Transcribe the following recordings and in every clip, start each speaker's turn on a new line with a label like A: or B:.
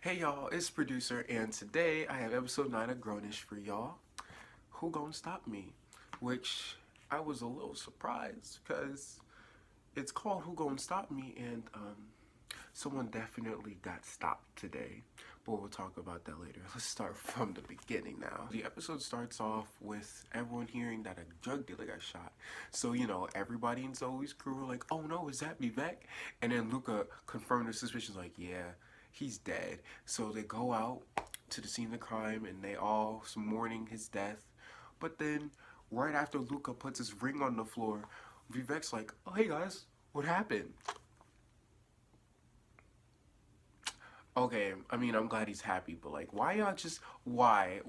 A: Hey y'all, it's Producer, and today I have episode 9 of Grownish for y'all. Who Gonna Stop Me? Which I was a little surprised because it's called Who Gonna Stop Me, and someone definitely got stopped today. But we'll talk about that later. Let's start from the beginning now. The episode starts off with everyone hearing that a drug dealer got shot. So, everybody in Zoe's crew were like, oh no, is that Vivek? And then Luca confirmed their suspicions, like, yeah, he's dead. So they go out to the scene of the crime and they all mourning his death. But then, right after Luca puts his ring on the floor, Vivek's like, oh hey guys, what happened? Okay, I mean, I'm glad he's happy, but like, why y'all just, why?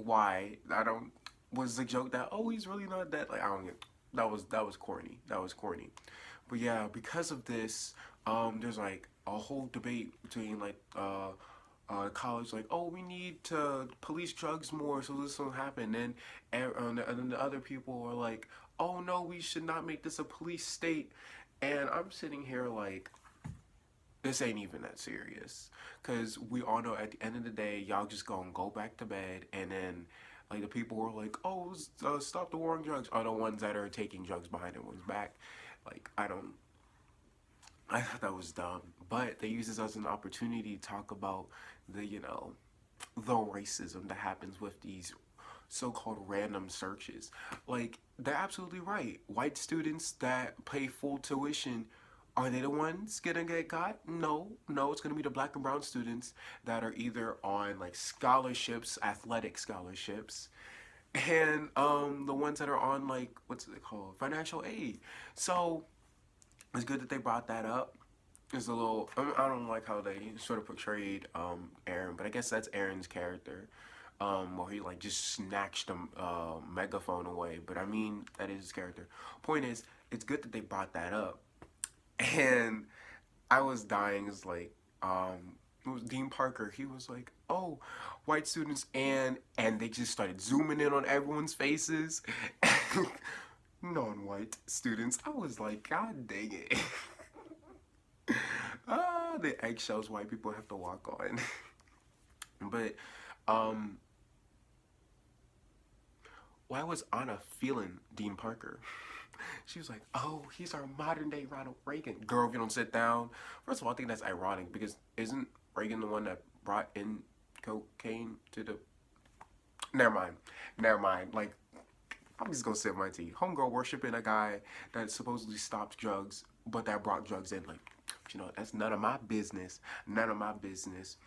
A: I don't, was the joke that, oh, he's really not dead? Like, I don't get, that was corny. That was corny. But yeah, because of this, there's like a whole debate between like, college, like, oh, we need to police drugs more so this won't happen. And then the other people are like, oh no, we should not make this a police state. And I'm sitting here like, this ain't even that serious. Because we all know at the end of the day, y'all just gonna go back to bed. And then, like, the people who are like, oh, stop the war on drugs are the ones that are taking drugs behind everyone's back. Like, I thought that was dumb. But they use this as an opportunity to talk about the, the racism that happens with these so-called random searches. Like, they're absolutely right. White students that pay full tuition, are they the ones gonna get got? No, no, it's gonna be the black and brown students that are either on like scholarships, athletic scholarships, and the ones that are on like what's it called, financial aid. So it's good that they brought that up. It's a little, I don't like how they sort of portrayed Aaron, but I guess that's Aaron's character. Where he like just snatched the megaphone away. But I mean, that is his character. Point is, it's good that they brought that up. And I was dying. It's like, it was Dean Parker. He was like, "Oh, white students," and they just started zooming in on everyone's faces. Non-white students. I was like, God dang it. The eggshells white people have to walk on. But, um, why was Anna feeling Dean Parker? She was like, oh, he's our modern day Ronald Reagan. Girl, if you don't sit down. First of all, I think that's ironic because isn't Reagan the one that brought in cocaine to the. Never mind. Never mind. Like, I'm just gonna sip my tea. Homegirl worshiping a guy that supposedly stopped drugs, but that brought drugs in. Like, that's none of my business. None of my business.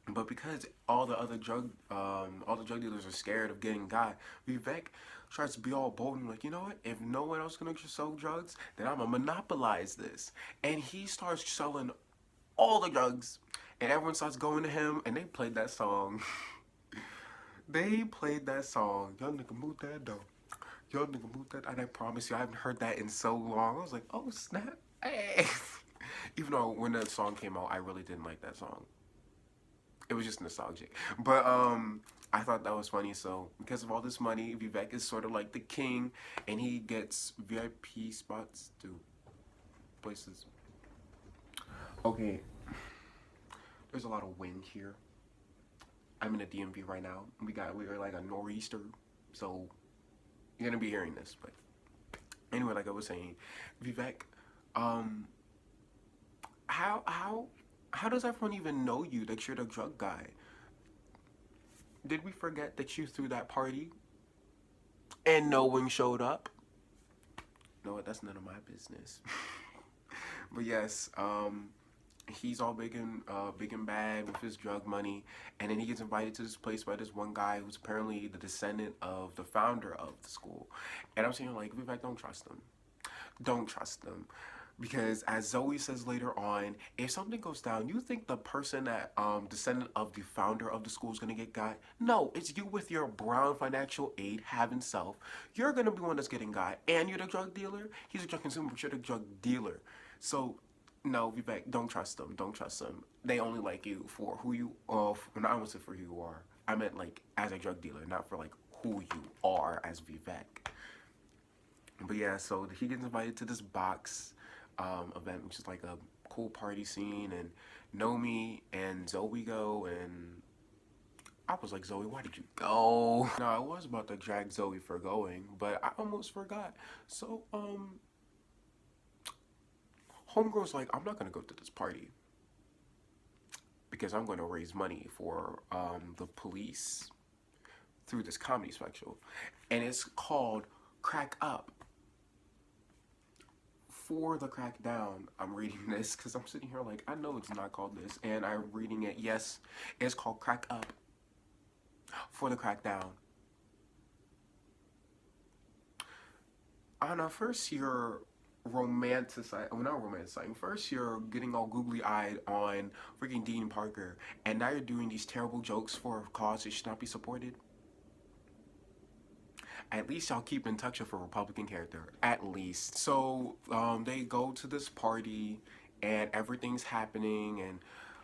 A: But because all the drug dealers are scared of getting got, Vivek tries to be all bold and like, you know what? If no one else gonna sell drugs, then I'm gonna monopolize this. And he starts selling all the drugs, and everyone starts going to him. And they played that song. They played that song. Young nigga move that dough. Young nigga move that. And I promise you, I haven't heard that in so long. I was like, oh snap, hey. Even though when that song came out, I really didn't like that song. It was just nostalgic. But I thought that was funny. So because of all this money, Vivek is sort of like the king, and he gets VIP spots to places. Okay, there's a lot of wind here. I'm in a DMV right now. We are like a nor'easter, so you're gonna be hearing this. But anyway, like I was saying, Vivek, um, how does everyone even know you that you're the drug guy? Did we forget that you threw that party and no one showed up? No, that's none of my business. But yes, he's all big and bad with his drug money, and then he gets invited to this place by this one guy who's apparently the descendant of the founder of the school. And I'm saying like, Vivek, don't trust him. Don't trust them. Because as Zoe says later on, if something goes down, you think the person that descendant of the founder of the school is gonna get got? No, it's you with your brown financial aid having self. You're gonna be one that's getting got. And you're the drug dealer? He's a drug consumer, but you're the drug dealer. So no, Vivek, don't trust them. Don't trust them. They only like you for who you are. Not I won't say for who you are. I meant like as a drug dealer, not for like who you are as Vivek. But yeah, so he gets invited to this box event, which is like a cool party scene, and Nomi and Zoe go, and I was like, Zoe, why did you go? No, I was about to drag Zoe for going, but I almost forgot. So, homegirl's like, I'm not gonna go to this party because I'm gonna raise money for the police through this comedy special, and it's called Crack Up. For the crackdown, I'm reading this because I'm sitting here like, I know it's not called this, and I'm reading it. Yes, it's called Crack Up for the crackdown. Anna, first you're romanticizing, well, not romanticizing, first you're getting all googly eyed on freaking Dean Parker, and now you're doing these terrible jokes for a cause that should not be supported. At least y'all keep in touch with a Republican character. At least. So they go to this party and everything's happening, and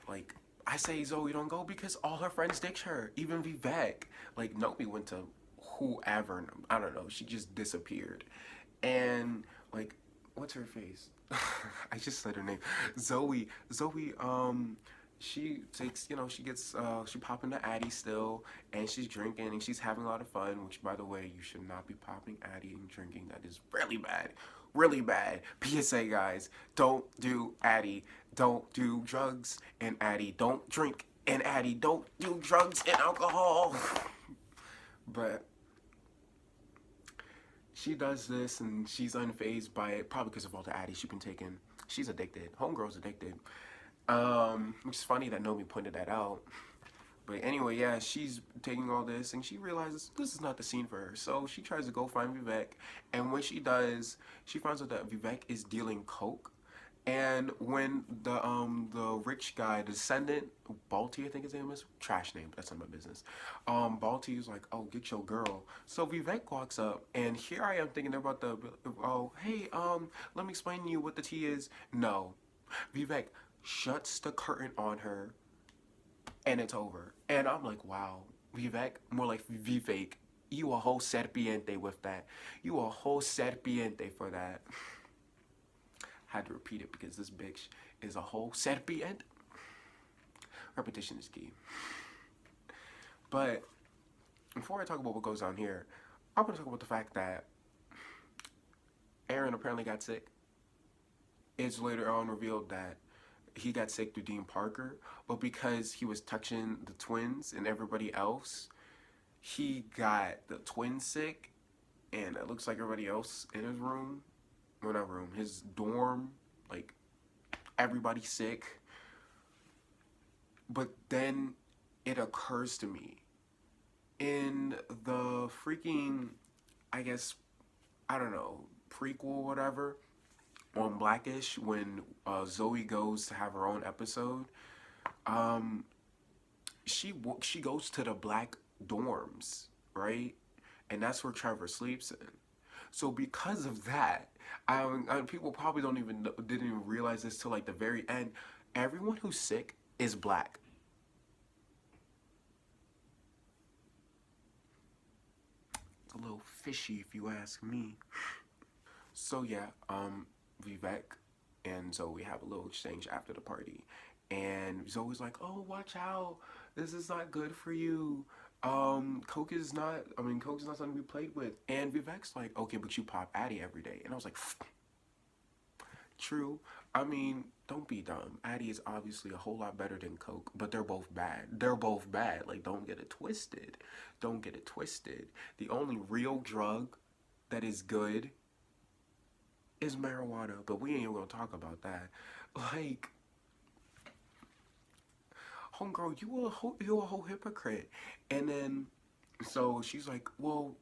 A: like I say Zoe don't go because all her friends ditch her. Even Vivek. Like Nomi went to whoever. I don't know. She just disappeared. And like what's her face? I just said her name. Zoe she takes, she gets, she popping the Addy still, and she's drinking, and she's having a lot of fun, which, by the way, you should not be popping Addy and drinking. That is really bad. Really bad. PSA, guys. Don't do Addy. Don't do drugs and Addy. Don't drink and Addy. Don't do drugs and alcohol. But she does this, and she's unfazed by it, probably because of all the Addy she's been taking. She's addicted. Homegirl's addicted. Which is funny that Nomi pointed that out. But anyway, yeah, she's taking all this and she realizes this is not the scene for her. So she tries to go find Vivek. And when she does, she finds out that Vivek is dealing coke. And when the rich guy, the descendant, Balti, I think his name is, trash name, that's not my business. Balti is like, oh, get your girl. So Vivek walks up, and here I am thinking about oh, hey, let me explain to you what the tea is. No, Vivek shuts the curtain on her, and it's over. And I'm like, wow, Vivek, more like Vivek, you a whole serpiente with that. You a whole serpiente for that. Had to repeat it because this bitch is a whole serpiente. Repetition is key. But before I talk about what goes on here, I want to talk about the fact that Aaron apparently got sick. It's later on revealed that he got sick through Dean Parker, but because he was touching the twins and everybody else, he got the twins sick, and it looks like everybody else in his room, well, not room, his dorm, like everybody sick. But then it occurs to me, in the freaking, I guess, I don't know, prequel, whatever, on Blackish, when Zoe goes to have her own episode, she goes to the black dorms, right? And that's where Trevor sleeps in. So because of that, people probably didn't even realize this till like the very end. Everyone who's sick is black. It's a little fishy if you ask me. So yeah, Vivek and Zoe have a little exchange after the party, and Zoe's like, "Oh, watch out! This is not good for you. Coke is not. I mean, Coke is not something to be played with." And Vivek's like, "Okay, but you pop Addy every day," and I was like, "True. I mean, don't be dumb. Addy is obviously a whole lot better than Coke, but they're both bad. They're both bad. Like, don't get it twisted. Don't get it twisted. The only real drug that is good is marijuana, but we ain't even gonna talk about that. Like, homegirl, you a whole hypocrite." And then, so she's like, "Well,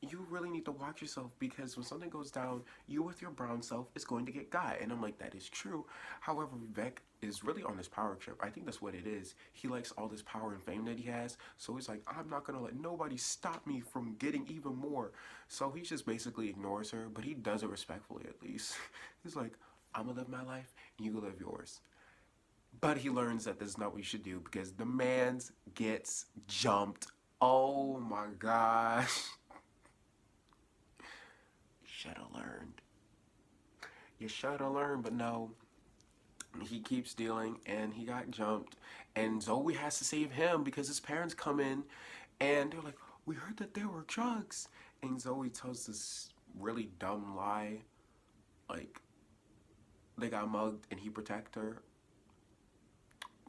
A: you really need to watch yourself because when something goes down, you with your brown self is going to get got." And I'm like, that is true. However, Vivek is really on this power trip. I think that's what it is. He likes all this power and fame that he has. So he's like, I'm not going to let nobody stop me from getting even more. So he just basically ignores her, but he does it respectfully at least. He's like, I'm going to live my life and you live yours. But he learns that this is not what you should do because the man's gets jumped. Oh my gosh. Should have learned. You should have learned, but no. He keeps stealing and he got jumped. And Zoe has to save him because his parents come in and they're like, we heard that there were drugs. And Zoe tells this really dumb lie, like they got mugged and he protect her.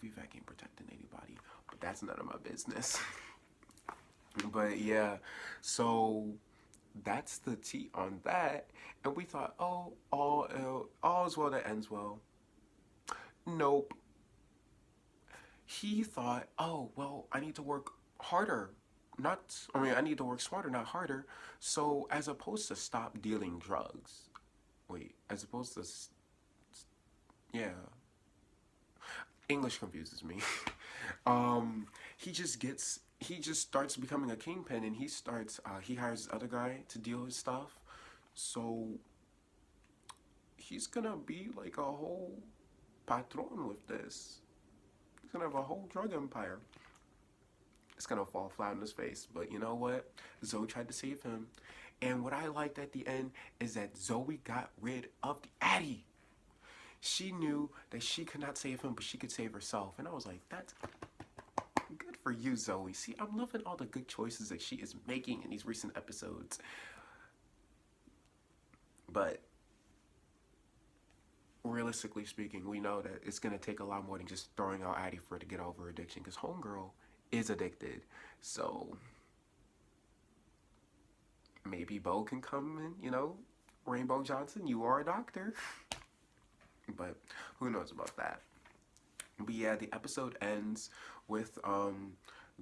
A: Vivek ain't protecting anybody, but that's none of my business. But yeah, so that's the tea on that. And we thought, oh, all is well that ends well. Nope. He thought, oh, well, I need to work harder. I need to work smarter, not harder. So as opposed to stop dealing drugs, wait, as opposed to, yeah, English confuses me. He just starts becoming a kingpin and he hires this other guy to deal his stuff. So he's gonna be like a whole patron with this. He's gonna have a whole drug empire. It's gonna fall flat on his face. But you know what? Zoe tried to save him. And what I liked at the end is that Zoe got rid of the Addy. She knew that she could not save him, but she could save herself. And I was like, that's good for you, Zoe. See, I'm loving all the good choices that she is making in these recent episodes. But realistically speaking, we know that it's going to take a lot more than just throwing out Addie for her to get over addiction, because homegirl is addicted. So maybe Bo can come in, Rainbow Johnson, you are a doctor. But who knows about that. But yeah, the episode ends with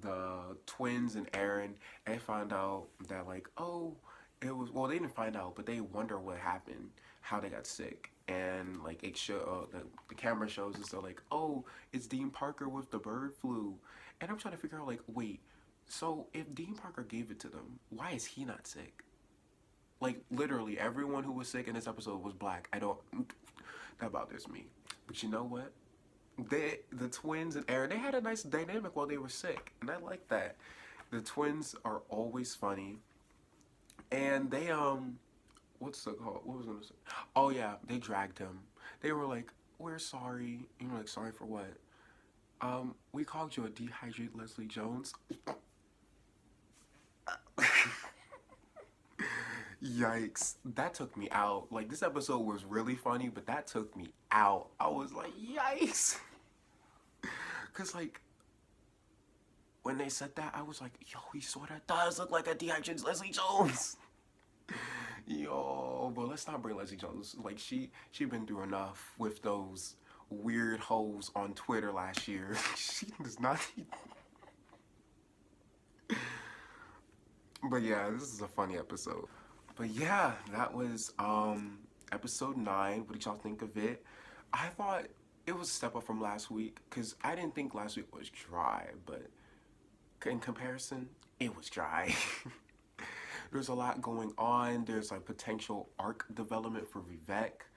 A: the twins and Aaron, and they find out that like, oh, they didn't find out, but they wonder what happened, how they got sick. And like the camera shows us, they're like, oh, it's Dean Parker with the bird flu. And I'm trying to figure out like, wait, so if Dean Parker gave it to them, why is he not sick? Like literally everyone who was sick in this episode was black. That bothers me. But you know what? The twins and Aaron, they had a nice dynamic while they were sick, and I like that. The twins are always funny, and they what's the call? What was I gonna say? Oh yeah, they dragged him. They were like, "We're sorry." And you're like, "Sorry for what?" We called you a dehydrated Leslie Jones. Yikes, that took me out. Like, this episode was really funny, but that took me out. I was like, yikes. Because, like, when they said that, I was like, yo, he sort of does look like a dehydrated Leslie Jones. Yo, but let's not bring Leslie Jones. Like, she been through enough with those weird hoes on Twitter last year. She does not need... But yeah, this is a funny episode. But yeah, that was episode 9. What did y'all think of it? I thought it was a step up from last week, because I didn't think last week was dry, but in comparison, it was dry. There's a lot going on. There's like potential arc development for Vivek.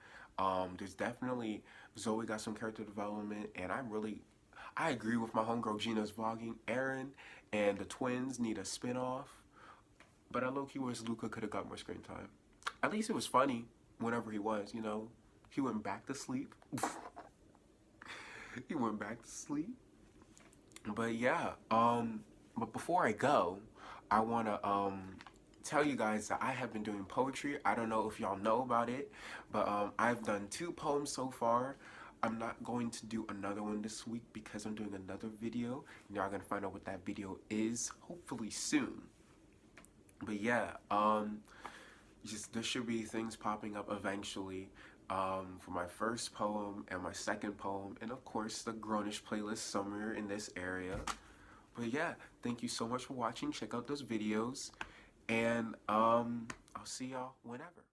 A: There's definitely, Zoe got some character development, and I agree with my homegirl Gina's vlogging. Aaron and the twins need a spinoff. But I low-key wish Luca could have got more screen time. At least it was funny whenever he was, He went back to sleep. He went back to sleep. But yeah, but before I go, I want to tell you guys that I have been doing poetry. I don't know if y'all know about it, but I've done 2 poems so far. I'm not going to do another one this week because I'm doing another video. Y'all gonna find out what that video is, hopefully soon. But yeah, there should be things popping up eventually for my first poem and my second poem, and of course the Grownish playlist somewhere in this area. But yeah, thank you so much for watching. Check out those videos, and I'll see y'all whenever.